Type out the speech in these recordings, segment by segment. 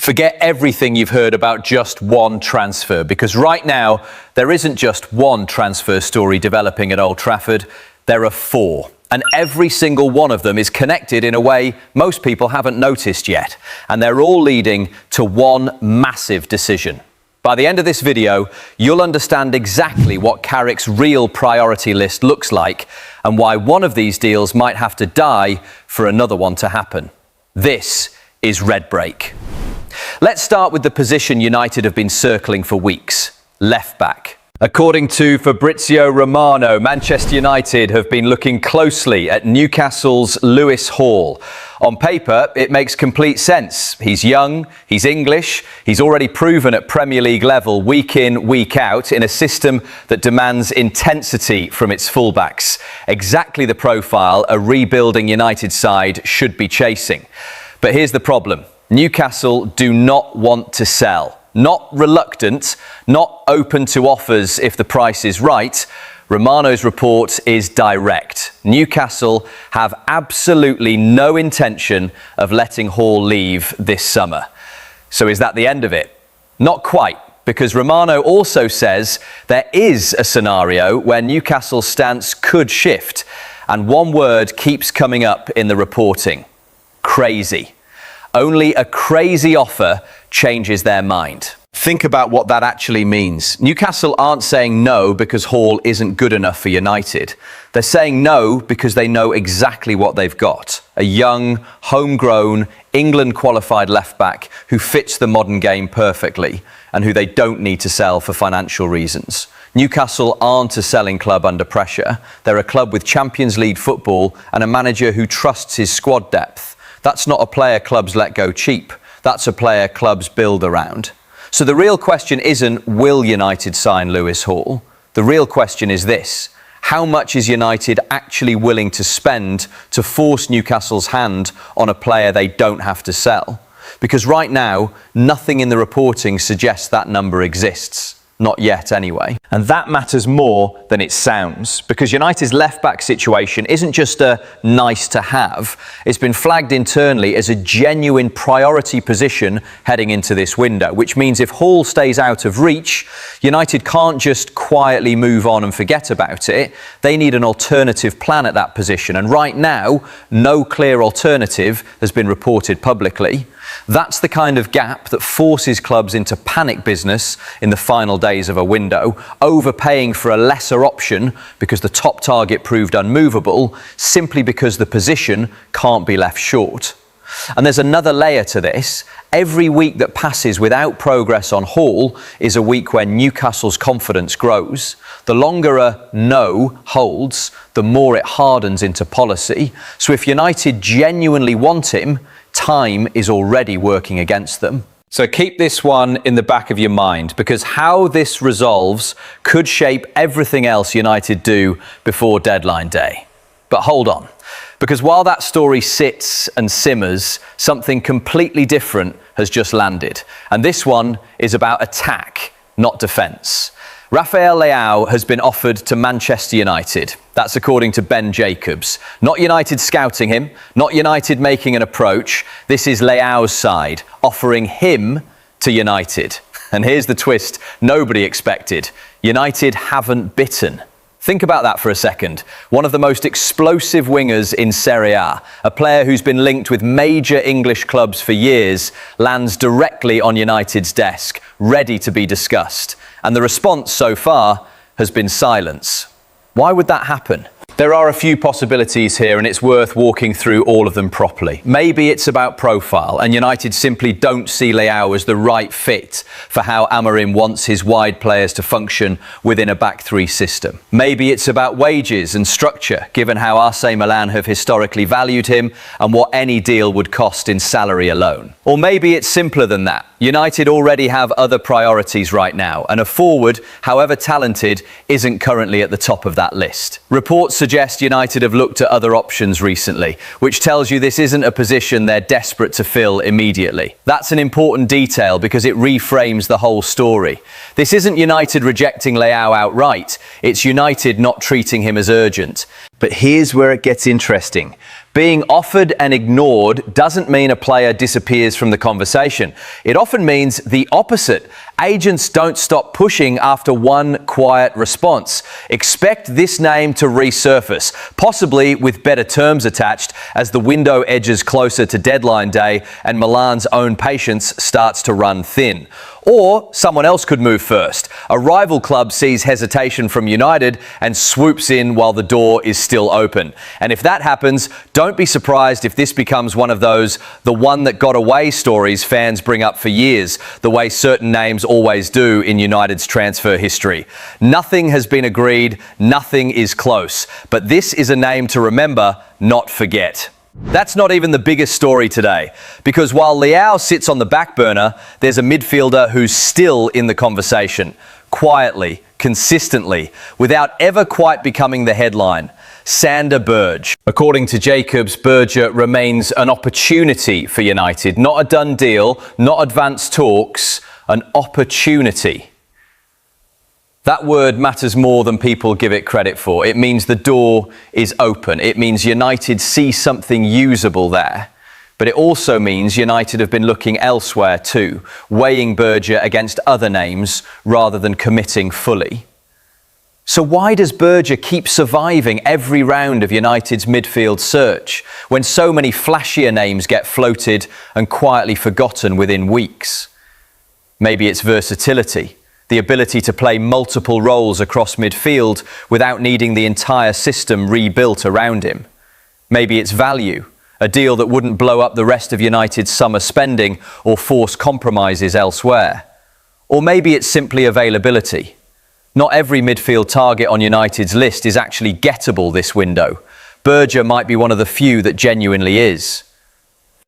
Forget everything you've heard about just one transfer, because right now there isn't just one transfer story developing at Old Trafford, there are four. And every single one of them is connected in a way most people haven't noticed yet. And they're all leading to one massive decision. By the end of this video, you'll understand exactly what Carrick's real priority list looks like and why one of these deals might have to die for another one to happen. This is Red Break. Let's start with the position United have been circling for weeks, left back. According to Fabrizio Romano, Manchester United have been looking closely at Newcastle's Lewis Hall. On paper, it makes complete sense. He's young, he's English, he's already proven at Premier League level week in, week out in a system that demands intensity from its fullbacks. Exactly the profile a rebuilding United side should be chasing. But here's the problem. Newcastle do not want to sell. Not reluctant, not open to offers if the price is right. Romano's report is direct. Newcastle have absolutely no intention of letting Hall leave this summer. So is that the end of it? Not quite, because Romano also says there is a scenario where Newcastle's stance could shift. And one word keeps coming up in the reporting: crazy. Only a crazy offer changes their mind. Think about what that actually means. Newcastle aren't saying no because Hall isn't good enough for United. They're saying no because they know exactly what they've got. A young, homegrown, England-qualified left-back who fits the modern game perfectly and who they don't need to sell for financial reasons. Newcastle aren't a selling club under pressure. They're a club with Champions League football and a manager who trusts his squad depth. That's not a player clubs let go cheap. That's a player clubs build around. So the real question isn't, will United sign Lewis Hall? The real question is this: how much is United actually willing to spend to force Newcastle's hand on a player they don't have to sell? Because right now, nothing in the reporting suggests that number exists. Not yet, anyway. And that matters more than it sounds, because United's left-back situation isn't just a nice to have. It's been flagged internally as a genuine priority position heading into this window, which means if Hall stays out of reach, United can't just quietly move on and forget about it. They need an alternative plan at that position. And right now, no clear alternative has been reported publicly. That's the kind of gap that forces clubs into panic business in the final days of a window, overpaying for a lesser option because the top target proved unmovable, simply because the position can't be left short. And there's another layer to this. Every week that passes without progress on Hall is a week when Newcastle's confidence grows. The longer a no holds, the more it hardens into policy. So if United genuinely want him, time is already working against them. So keep this one in the back of your mind, because how this resolves could shape everything else United do before deadline day. But hold on, because while that story sits and simmers, something completely different has just landed. And this one is about attack, not defence. Rafael Leao has been offered to Manchester United. That's according to Ben Jacobs. Not United scouting him, not United making an approach. This is Leao's side offering him to United. And here's the twist nobody expected. United haven't bitten. Think about that for a second. One of the most explosive wingers in Serie A, a player who's been linked with major English clubs for years, lands directly on United's desk, ready to be discussed. And the response so far has been silence. Why would that happen? There are a few possibilities here, and it's worth walking through all of them properly. Maybe it's about profile, and United simply don't see Leao as the right fit for how Amorim wants his wide players to function within a back three system. Maybe it's about wages and structure, given how AC Milan have historically valued him and what any deal would cost in salary alone. Or maybe it's simpler than that. United already have other priorities right now, and a forward, however talented, isn't currently at the top of that list. Reports suggest United have looked at other options recently, which tells you this isn't a position they're desperate to fill immediately. That's an important detail because it reframes the whole story. This isn't United rejecting Leao outright, it's United not treating him as urgent. But here's where it gets interesting. Being offered and ignored doesn't mean a player disappears from the conversation. It often means the opposite. Agents don't stop pushing after one quiet response. Expect this name to resurface, possibly with better terms attached as the window edges closer to deadline day and Milan's own patience starts to run thin. Or someone else could move first. A rival club sees hesitation from United and swoops in while the door is still open. And if that happens, don't be surprised if this becomes one of those "the one that got away" stories fans bring up for years, the way certain names always do in United's transfer history. Nothing has been agreed, nothing is close. But this is a name to remember, not forget. That's not even the biggest story today, because while Leão sits on the back burner, there's a midfielder who's still in the conversation, quietly, consistently, without ever quite becoming the headline. Sander Berge. According to Jacobs, Berge remains an opportunity for United, not a done deal, not advanced talks, an opportunity. That word matters more than people give it credit for. It means the door is open. It means United see something usable there. But it also means United have been looking elsewhere too, weighing Berge against other names rather than committing fully. So why does Berge keep surviving every round of United's midfield search when so many flashier names get floated and quietly forgotten within weeks? Maybe it's versatility. The ability to play multiple roles across midfield without needing the entire system rebuilt around him. Maybe it's value, a deal that wouldn't blow up the rest of United's summer spending or force compromises elsewhere. Or maybe it's simply availability. Not every midfield target on United's list is actually gettable this window. Berge might be one of the few that genuinely is.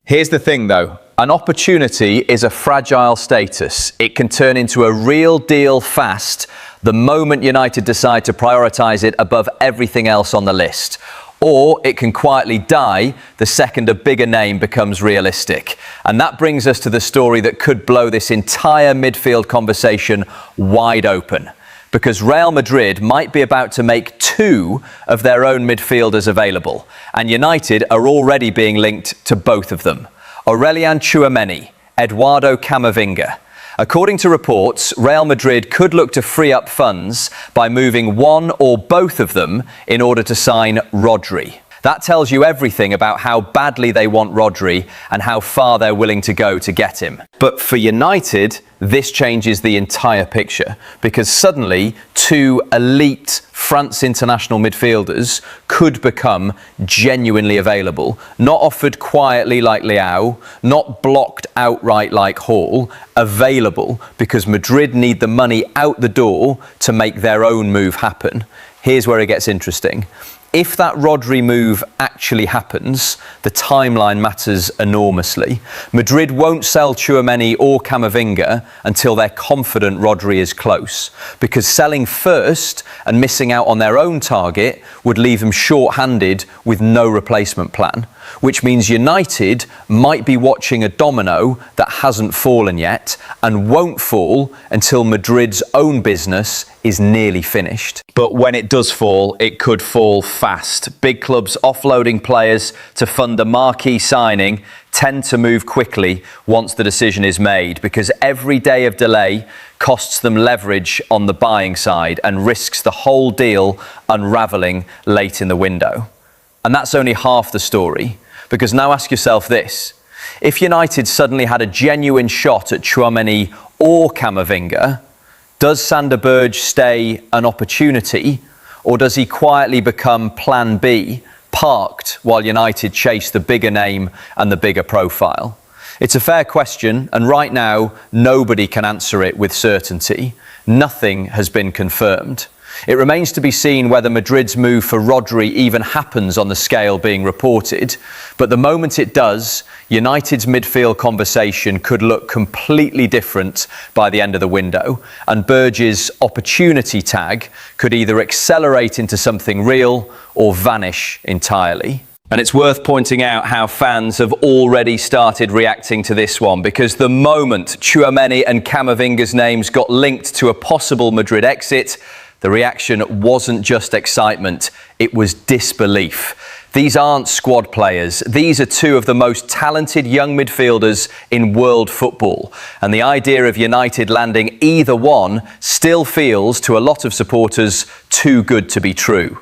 Here's the thing though. An opportunity is a fragile status. It can turn into a real deal fast the moment United decide to prioritise it above everything else on the list. Or it can quietly die the second a bigger name becomes realistic. And that brings us to the story that could blow this entire midfield conversation wide open. Because Real Madrid might be about to make two of their own midfielders available. And United are already being linked to both of them. Aurelien Tchouameni, Eduardo Camavinga. According to reports, Real Madrid could look to free up funds by moving one or both of them in order to sign Rodri. That tells you everything about how badly they want Rodri and how far they're willing to go to get him. But for United, this changes the entire picture because suddenly two elite France international midfielders could become genuinely available, not offered quietly like Leão, not blocked outright like Hall, available because Madrid need the money out the door to make their own move happen. Here's where it gets interesting. If that Rodri move actually happens, the timeline matters enormously. Madrid won't sell Tchouameni or Camavinga until they're confident Rodri is close, because selling first and missing out on their own target would leave them short-handed with no replacement plan, which means United might be watching a domino that hasn't fallen yet and won't fall until Madrid's own business is nearly finished. But when it does fall, it could fall fast. Big clubs offloading players to fund a marquee signing tend to move quickly once the decision is made, because every day of delay costs them leverage on the buying side and risks the whole deal unravelling late in the window. And that's only half the story, because now ask yourself this. If United suddenly had a genuine shot at Tchouameni or Camavinga, does Sander Berge stay an opportunity, or does he quietly become plan B, parked while United chase the bigger name and the bigger profile? It's a fair question, and right now, nobody can answer it with certainty. Nothing has been confirmed. It remains to be seen whether Madrid's move for Rodri even happens on the scale being reported. But the moment it does, United's midfield conversation could look completely different by the end of the window. And Berge's opportunity tag could either accelerate into something real or vanish entirely. And it's worth pointing out how fans have already started reacting to this one, because the moment Tchouameni and Camavinga's names got linked to a possible Madrid exit, the reaction wasn't just excitement, it was disbelief. These aren't squad players. These are two of the most talented young midfielders in world football. And the idea of United landing either one still feels, to a lot of supporters, too good to be true.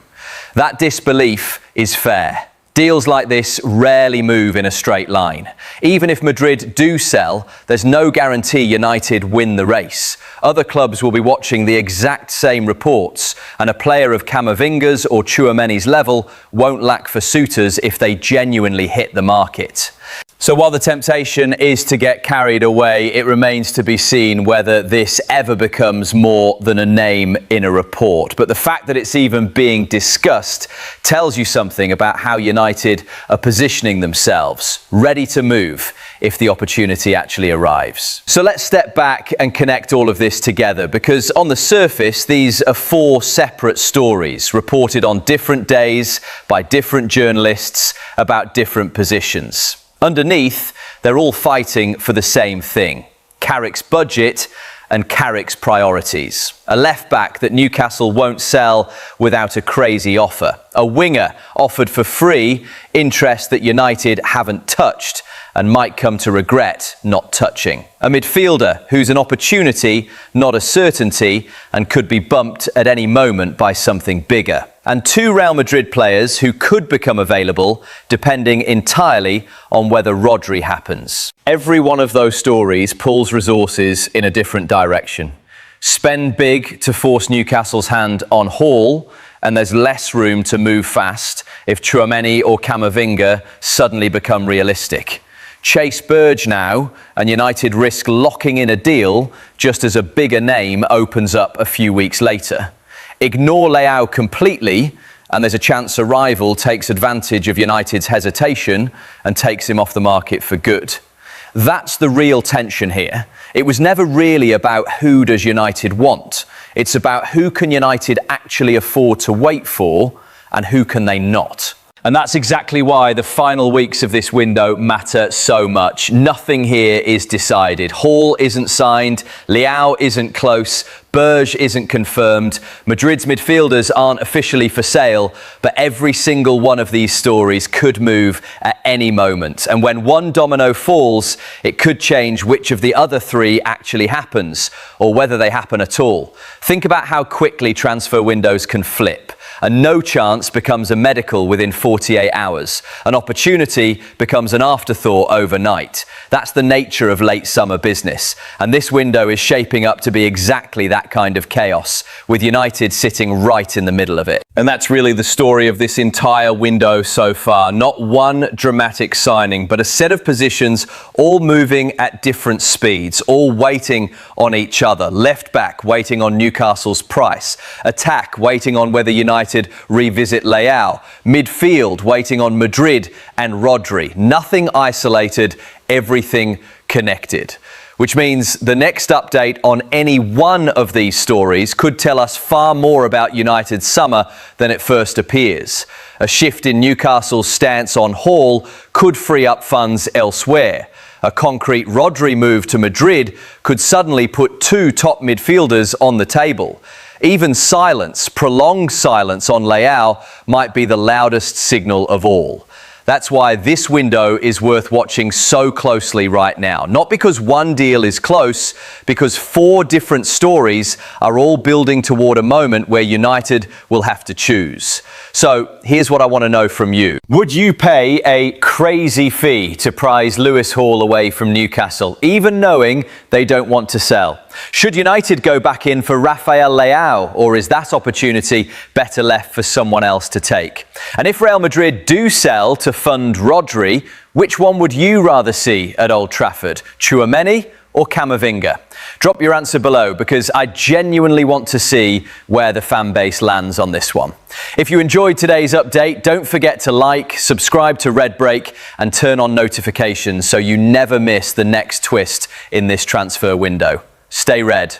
That disbelief is fair. Deals like this rarely move in a straight line. Even if Madrid do sell, there's no guarantee United win the race. Other clubs will be watching the exact same reports, and a player of Camavinga's or Tchouameni's level won't lack for suitors if they genuinely hit the market. So while the temptation is to get carried away, it remains to be seen whether this ever becomes more than a name in a report. But the fact that it's even being discussed tells you something about how United are positioning themselves, ready to move if the opportunity actually arrives. So let's step back and connect all of this together, because on the surface, these are four separate stories reported on different days by different journalists about different positions. Underneath, they're all fighting for the same thing: Carrick's budget and Carrick's priorities. A left-back that Newcastle won't sell without a crazy offer. A winger offered for free, interest that United haven't touched and might come to regret not touching. A midfielder who's an opportunity, not a certainty, and could be bumped at any moment by something bigger. And two Real Madrid players who could become available depending entirely on whether Rodri happens. Every one of those stories pulls resources in a different direction. Spend big to force Newcastle's hand on Hall, and there's less room to move fast if Tchouameni or Camavinga suddenly become realistic. Chase Berge now, and United risk locking in a deal just as a bigger name opens up a few weeks later. Ignore Leão completely, and there's a chance a rival takes advantage of United's hesitation and takes him off the market for good. That's the real tension here. It was never really about who does United want. It's about who can United actually afford to wait for and who can they not. And that's exactly why the final weeks of this window matter so much. Nothing here is decided. Hall isn't signed, Leão isn't close, Berge isn't confirmed, Madrid's midfielders aren't officially for sale, but every single one of these stories could move at any moment. And when one domino falls, it could change which of the other three actually happens, or whether they happen at all. Think about how quickly transfer windows can flip. A no chance becomes a medical within 48 hours. An opportunity becomes an afterthought overnight. That's the nature of late summer business. And this window is shaping up to be exactly that kind of chaos, with United sitting right in the middle of it. And that's really the story of this entire window so far. Not one dramatic signing, but a set of positions all moving at different speeds, all waiting on each other. Left back waiting on Newcastle's price. Attack waiting on whether United revisit Leão. Midfield waiting on Madrid and Rodri. Nothing isolated, everything connected. Which means the next update on any one of these stories could tell us far more about United's summer than it first appears. A shift in Newcastle's stance on Hall could free up funds elsewhere. A concrete Rodri move to Madrid could suddenly put two top midfielders on the table. Even silence, prolonged silence on Leão might be the loudest signal of all. That's why this window is worth watching so closely right now. Not because one deal is close, because four different stories are all building toward a moment where United will have to choose. So here's what I want to know from you. Would you pay a crazy fee to prize Lewis Hall away from Newcastle, even knowing they don't want to sell? Should United go back in for Rafael Leao, or is that opportunity better left for someone else to take? And if Real Madrid do sell to fund Rodri, which one would you rather see at Old Trafford, Tchouameni or Camavinga? Drop your answer below, because I genuinely want to see where the fan base lands on this one. If you enjoyed today's update, don't forget to like, subscribe to Red Break and turn on notifications so you never miss the next twist in this transfer window. Stay red.